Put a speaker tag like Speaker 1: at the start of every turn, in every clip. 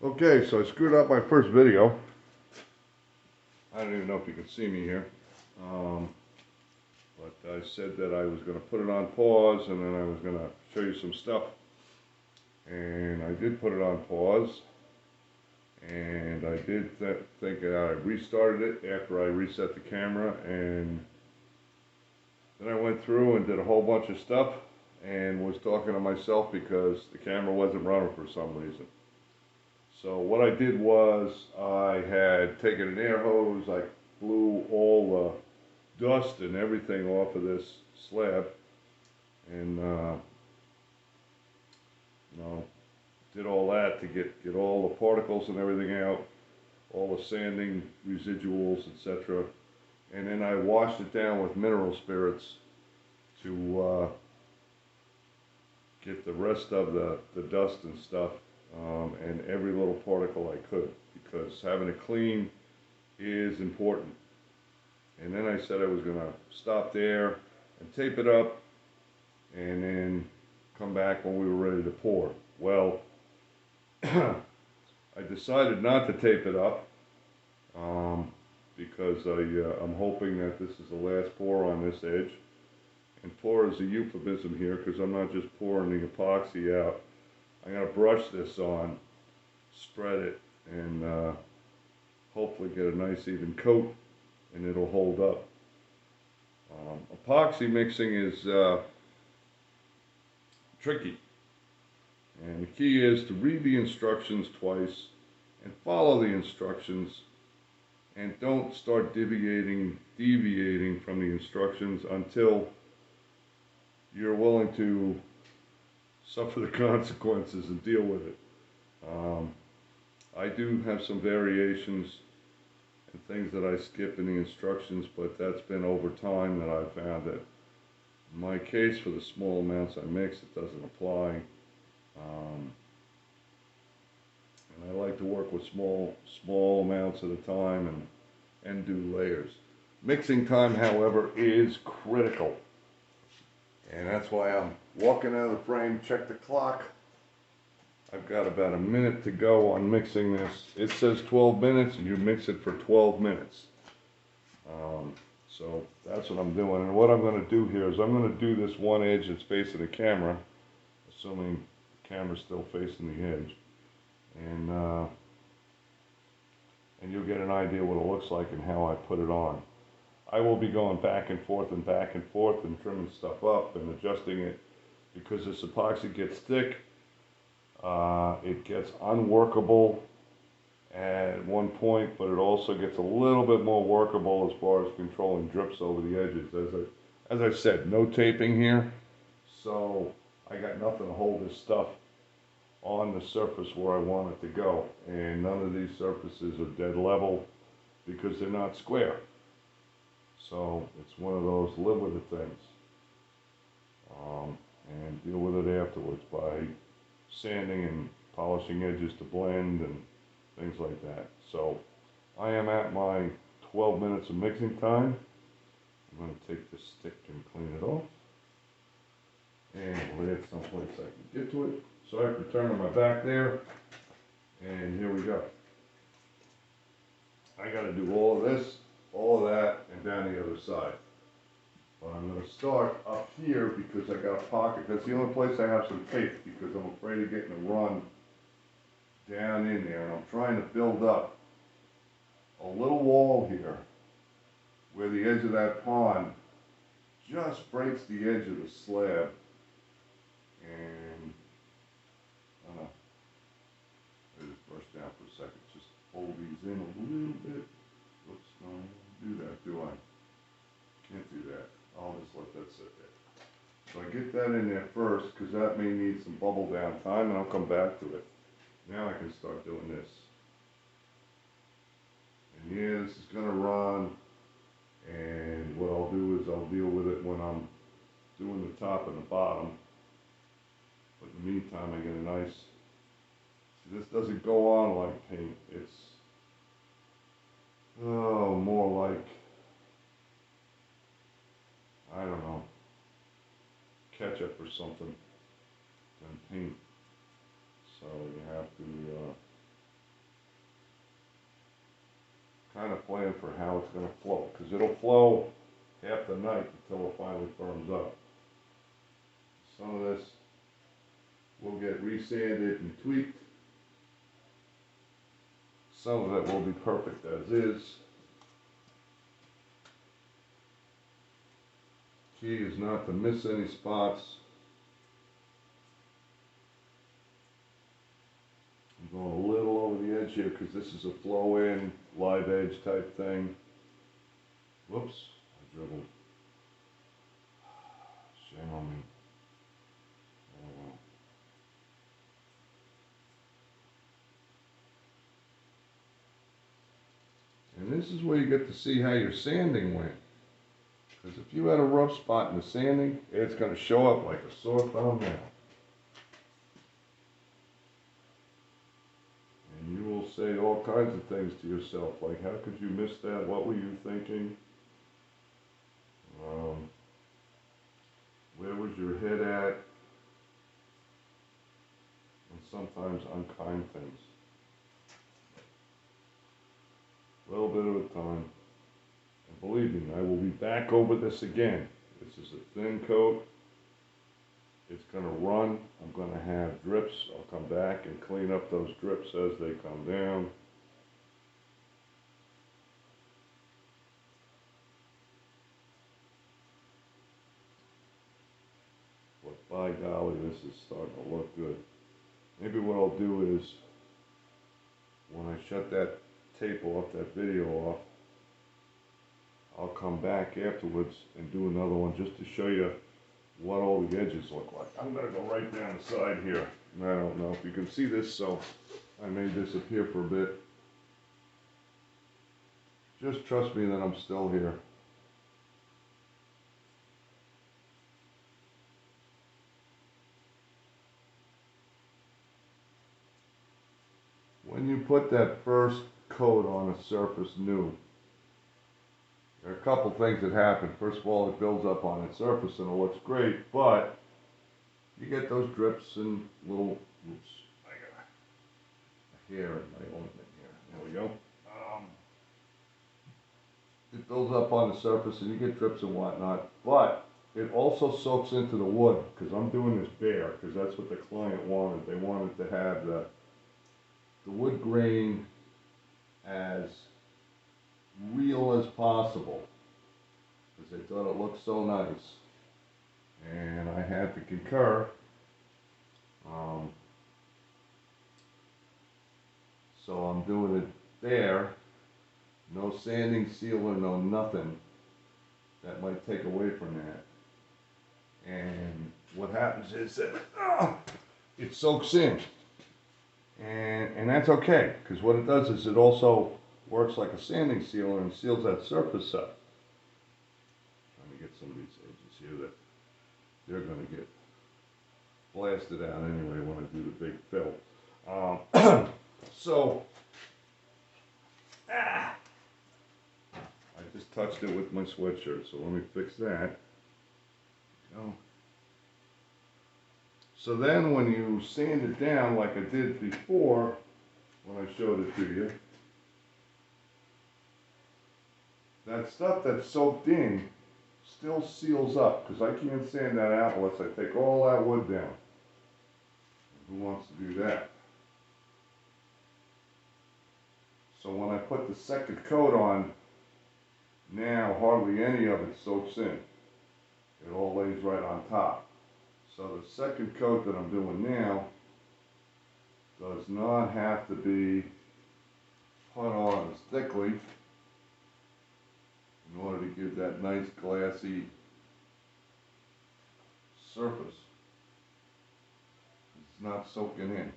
Speaker 1: Okay, so I screwed up my first video. I don't even know if you can see me here. But I said that I was going to put it on pause and then I was going to show you some stuff. And I did put it on pause. And I did think I restarted it after I reset the camera. And then I went through and did a whole bunch of stuff and was talking to myself because the camera wasn't running for some reason. So what I did was I had taken an air hose, I blew all the dust and everything off of this slab and did all that to get all the particles and everything out, all the sanding residuals, etc. And then I washed it down with mineral spirits to get the rest of the dust and stuff and every little particle I could, because having it clean is important. And then I said I was going to stop there and tape it up and then come back when we were ready to pour. Well, I decided not to tape it up because I'm hoping that this is the last pour on this edge. And pour is a euphemism here because I'm not just pouring the epoxy out. I'm going to brush this on, spread it, and hopefully get a nice even coat, and it'll hold up. Epoxy mixing is tricky, and the key is to read the instructions twice and follow the instructions, and don't start deviating from the instructions until you're willing to suffer the consequences and deal with it. I do have some variations and things that I skip in the instructions, but that's been over time that I've found that in my case, for the small amounts I mix, it doesn't apply. And I like to work with small amounts at a time and do layers. Mixing time, however, is critical. And that's why I'm walking out of the frame, check the clock. I've got about a minute to go on mixing this. It says 12 minutes and you mix it for 12 minutes. So that's what I'm doing. And what I'm going to do here is I'm going to do this one edge that's facing the camera, assuming the camera's still facing the edge. And you'll get an idea what it looks like and how I put it on. I will be going back and forth and trimming stuff up and adjusting it because this epoxy gets thick. It gets unworkable at one point, but it also gets a little bit more workable as far as controlling drips over the edges. As I said, no taping here, so I got nothing to hold this stuff on the surface where I want it to go. And none of these surfaces are dead level because they're not square. So it's one of those live with it things, and deal with it afterwards by sanding and polishing edges to blend and things like that. So I am at my 12 minutes of mixing time. I'm going to take this stick and clean it off and lay it someplace I can get to it. So I have to turn on my back there, and here we go. I got to do all of this, all of that, and down the other side. But I'm going to start up here because I got a pocket. That's the only place I have some tape because I'm afraid of getting a run down in there. And I'm trying to build up a little wall here where the edge of that pond just breaks the edge of the slab. And I don't know, let me just brush down for a second. Just hold these in a little bit. Oops, no, I don't do that, do I? Can't do that. I'll just let that sit there. So I get that in there first because that may need some bubble down time, and I'll come back to it. Now I can start doing this. And yeah, this is going to run, and what I'll do is I'll deal with it when I'm doing the top and the bottom. But in the meantime, I get a nice, see, this doesn't go on like paint. It's, more like, I don't know, ketchup or something than paint. So you have to kind of plan for how it's going to flow, because it'll flow half the night until it finally firms up. Some of this will get resanded and tweaked. Some of it will be perfect as is. Key is not to miss any spots. I'm going a little over the edge here because this is a flow in, live edge type thing. Whoops, I dribbled. Shame on me. Oh well. And this is where you get to see how your sanding went. Because if you had a rough spot in the sanding, it's going to show up like a sore thumbnail. And you will say all kinds of things to yourself, like, how could you miss that? What were you thinking? Where was your head at? And sometimes unkind things. A little bit at a time. And believe me, I will be back over this again. This is a thin coat. It's going to run. I'm going to have drips. I'll come back and clean up those drips as they come down. But by golly, this is starting to look good. Maybe what I'll do is, when I shut that tape off, that video off, I'll come back afterwards and do another one just to show you what all the edges look like. I'm going to go right down the side here. And I don't know if you can see this, so I may disappear for a bit. Just trust me that I'm still here. When you put that first coat on a surface new, there are a couple things that happen. First of all, it builds up on its surface and it looks great, but you get those drips and little, oops, I got a hair in my ointment here. There we go. It builds up on the surface and you get drips and whatnot, but it also soaks into the wood, because I'm doing this bare, because that's what the client wanted. They wanted to have the wood grain as real as possible, because they thought it looked so nice. And I had to concur. So I'm doing it there. No sanding, sealer, no nothing that might take away from that. And what happens is that it soaks in. And that's okay, because what it does is it also works like a sanding sealer and seals that surface up. Trying to get some of these edges here that they're going to get blasted out anyway when I do the big fill. So, I just touched it with my sweatshirt, so let me fix that. So then when you sand it down like I did before, when I showed it to you, that stuff that's soaked in still seals up, because I can't sand that out unless I take all that wood down. Who wants to do that? So when I put the second coat on, now hardly any of it soaks in. It all lays right on top. So the second coat that I'm doing now does not have to be put on as thickly in order to give that nice glassy surface. It's not soaking in.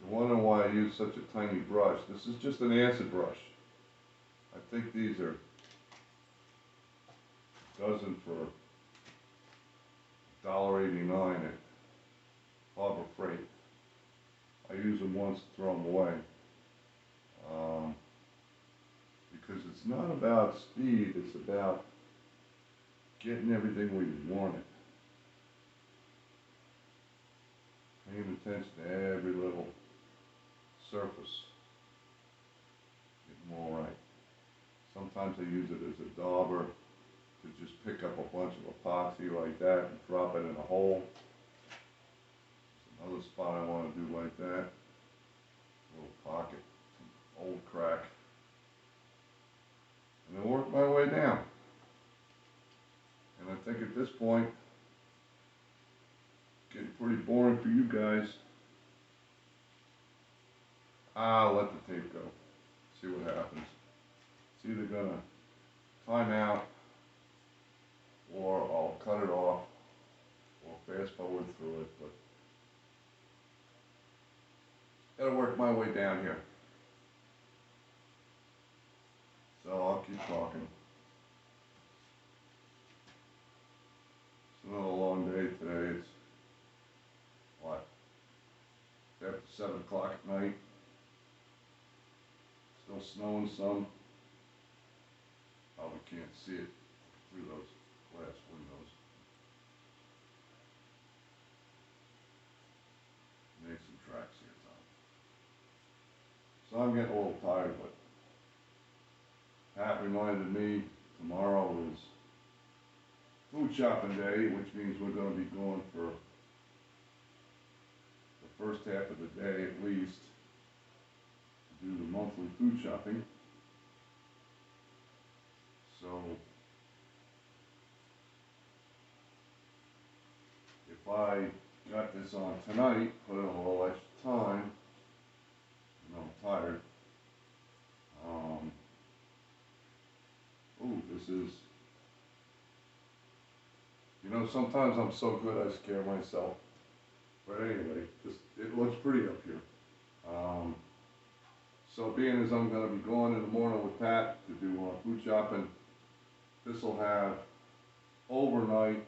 Speaker 1: You're wondering why I use such a tiny brush. This is just an acid brush. I think these are a dozen for $1.89 at Harbor Freight. I use them once, throw them away. Because it's not about speed, it's about getting everything where you want it. Paying attention to every little surface, getting them all right. Sometimes I use it as a dauber to just pick up a bunch of epoxy like that and drop it in a hole. There's another spot I want to do like that. A little pocket, some old crack. And then work my way down. And I think at this point, it's getting pretty boring for you guys. I'll let the tape go. See what happens. It's either gonna time out, or I'll cut it off, or fast forward through it, but gotta work my way down here. So I'll keep talking. It's another long day today. It's what? It's after 7 o'clock at night. Still snowing some. Probably can't see it through those glass windows. Make some tracks here, Tom. So I'm getting a little tired, but Pat reminded me tomorrow is food shopping day, which means we're going to be going for the first half of the day at least to do the monthly food shopping. So if I got this on tonight, put in a little extra time, and I'm tired. Ooh, this is, you know, sometimes I'm so good I scare myself. But anyway, it looks pretty up here. So being as I'm going to be going in the morning with Pat to do food shopping, this will have overnight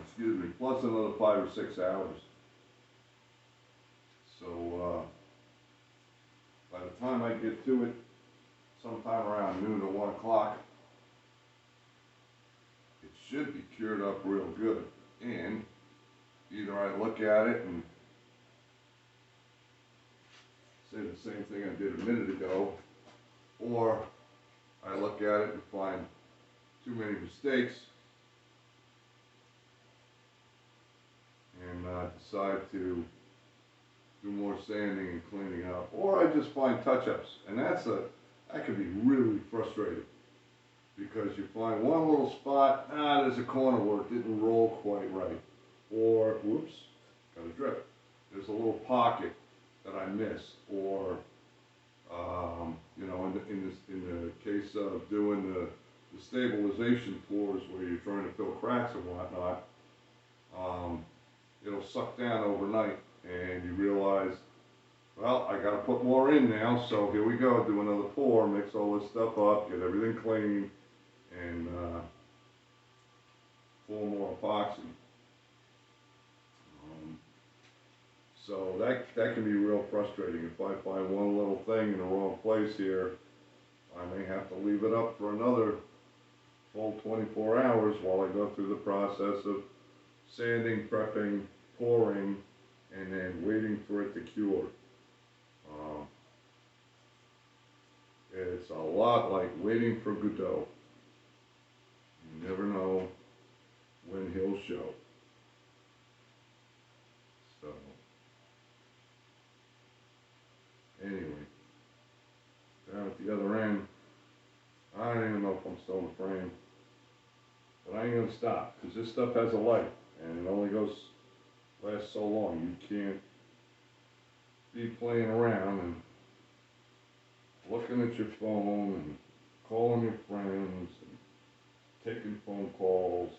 Speaker 1: excuse me, plus another 5 or 6 hours. So by the time I get to it, sometime around noon or 1 o'clock, it should be cured up real good. And either I look at it and say the same thing I did a minute ago, or I look at it and find too many mistakes and decide to do more sanding and cleaning up, or I just find touch-ups, and that can be really frustrating because you find one little spot, there's a corner where it didn't roll quite right, or whoops, got a drip. There's a little pocket that I missed, or you know, in the case of doing the stabilization pours where you're trying to fill cracks and whatnot, it'll suck down overnight, and you realize, well, I got to put more in now, so here we go, do another pour, mix all this stuff up, get everything clean, and pour more epoxy. So that can be real frustrating. If I find one little thing in the wrong place here, I may have to leave it up for another full 24 hours while I go through the process of sanding, prepping, pouring, and then waiting for it to cure. It's a lot like waiting for Godot. You never know when he'll show. So, anyway, down at the other end, I don't even know if I'm still in the frame, but I ain't gonna stop, because this stuff has a life, and it only lasts so long. You can't be playing around and looking at your phone and calling your friends and taking phone calls.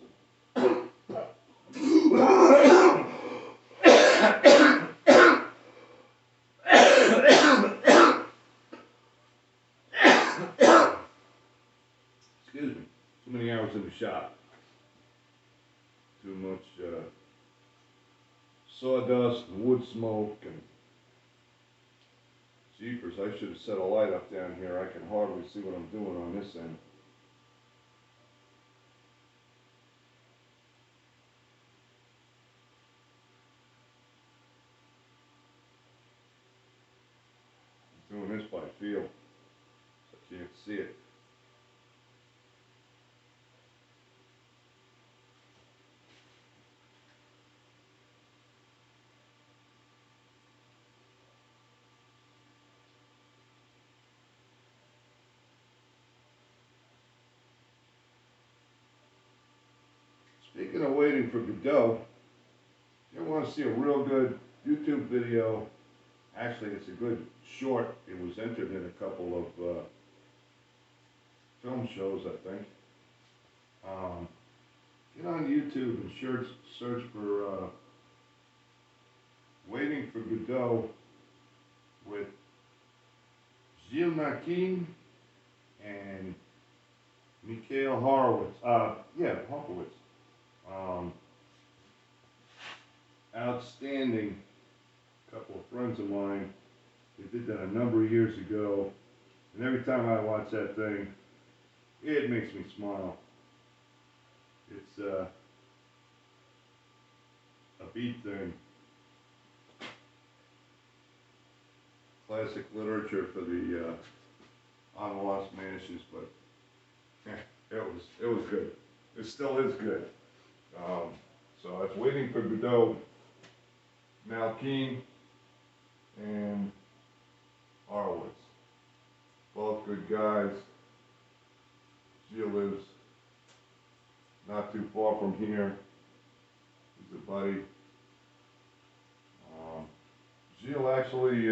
Speaker 1: Excuse me. Too many hours in the shop. Too much sawdust and wood smoke and jeepers. I should have set a light up down here. I can hardly see what I'm doing on this end. can't see it. Speaking of waiting for Godot, if you want to see a real good YouTube video, actually it's a good short, it was entered in a couple of film shows, I think. Get on YouTube and search for Waiting for Godot with Gilles Martin and Mikhail Horowitz. Horowitz. Outstanding. A couple of friends of mine, they did that a number of years ago, and every time I watch that thing, it makes me smile. It's a beat thing. Classic literature for the unlost mansions, but it was good. It still is good. So I was waiting for Godot, Malkine, and Horowitz. Both good guys. Gilles lives not too far from here. He's a buddy. Gilles actually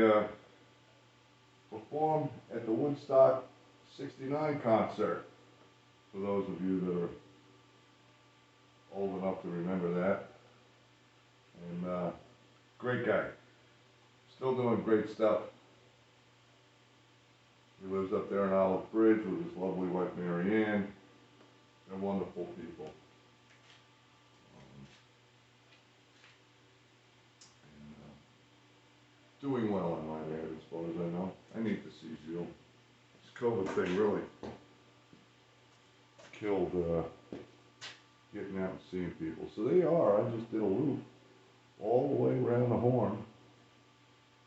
Speaker 1: performed at the Woodstock '69 concert, for those of you that are old enough to remember that. And great guy. Still doing great stuff. He lives up there in Olive Bridge with his lovely wife Mary Ann. They're wonderful people. Doing well in my area as far as I know. I need to see Gilles. This COVID thing really killed getting out and seeing people. So they are. I just did a loop all the way around the horn,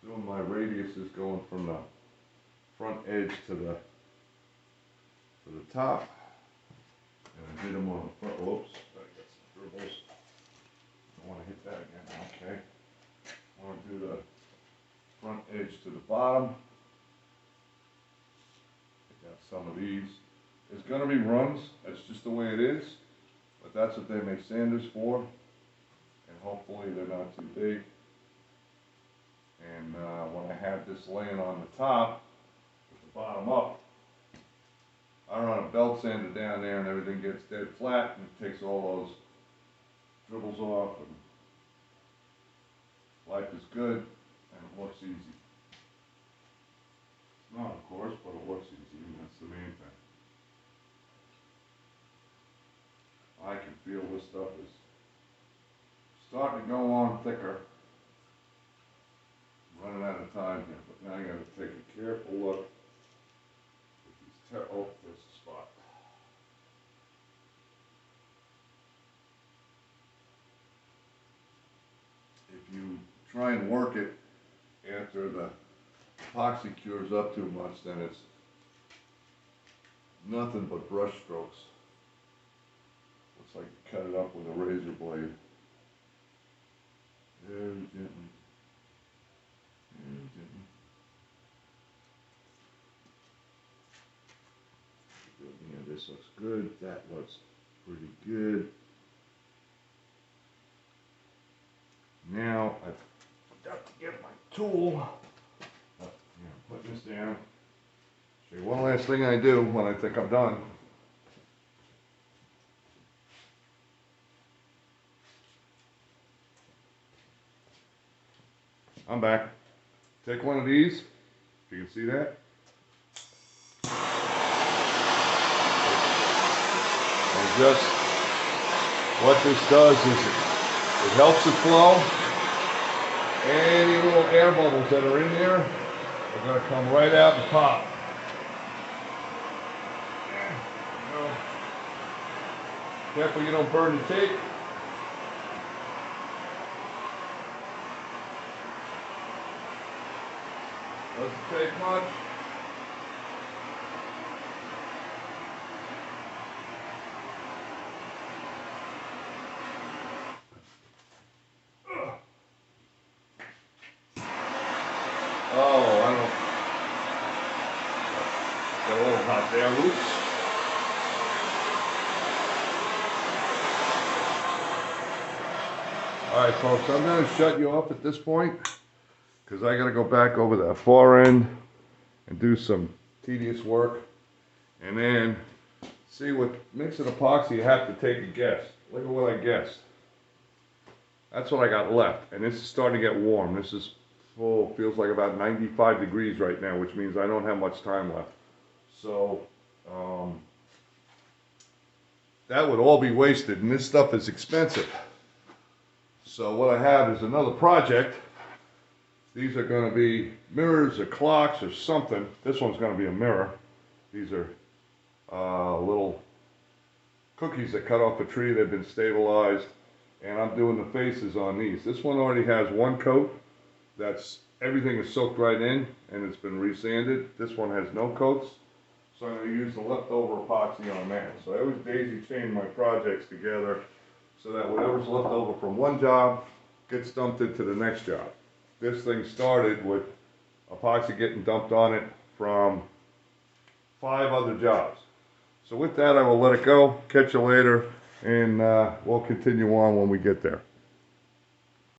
Speaker 1: doing my radiuses going from the front edge to the top, and I did them on the front. Whoops, I got some dribbles. I want to hit that again. Okay, I want to do the front edge to the bottom. I got some of these. It's going to be runs. That's just the way it is. But that's what they make sanders for. And hopefully they're not too big. And when I have this laying on the top, with the bottom up, I run a belt sander down there and everything gets dead flat and it takes all those dribbles off. And life is good and it looks easy. It's not, of course, but it looks easy, and that's the main thing. I can feel this stuff is starting to go on thicker. I'm running out of time here, but now I got to take a careful look at these. Oh, there's the spot. If you try and work it after the epoxy cures up too much, then it's nothing but brush strokes. Looks like you cut it up with a razor blade. Very gently. Very gently. Yeah, this looks good. That looks pretty good. Now I've got to get my tool. Put this down. Show you one last thing I do when I think I'm done. I'm back. Take one of these, if you can see that. And just what this does is it helps it flow. Any little air bubbles that are in there are going to come right out and pop. Careful you don't burn the tape. Doesn't take much. Oh, I don't. Got a little hot there, Luke. Alright folks, I'm going to shut you off at this point because I got to go back over that far end and do some tedious work and then see what mixing epoxy you have to take a guess. Look at what I guessed. That's what I got left, and this is starting to get warm. This is full, feels like about 95 degrees right now, which means I don't have much time left. So that would all be wasted, and this stuff is expensive. So what I have is another project. These are going to be mirrors or clocks or something. This one's going to be a mirror. These are little cookies that cut off a tree. They've been stabilized, and I'm doing the faces on these. This one already has one coat. Everything is soaked right in, and it's been resanded. This one has no coats, so I'm going to use the leftover epoxy on that. So I always daisy chain my projects together so that whatever's left over from one job gets dumped into the next job. This thing started with epoxy getting dumped on it from 5 other jobs. So with that, I will let it go. Catch you later, and we'll continue on when we get there.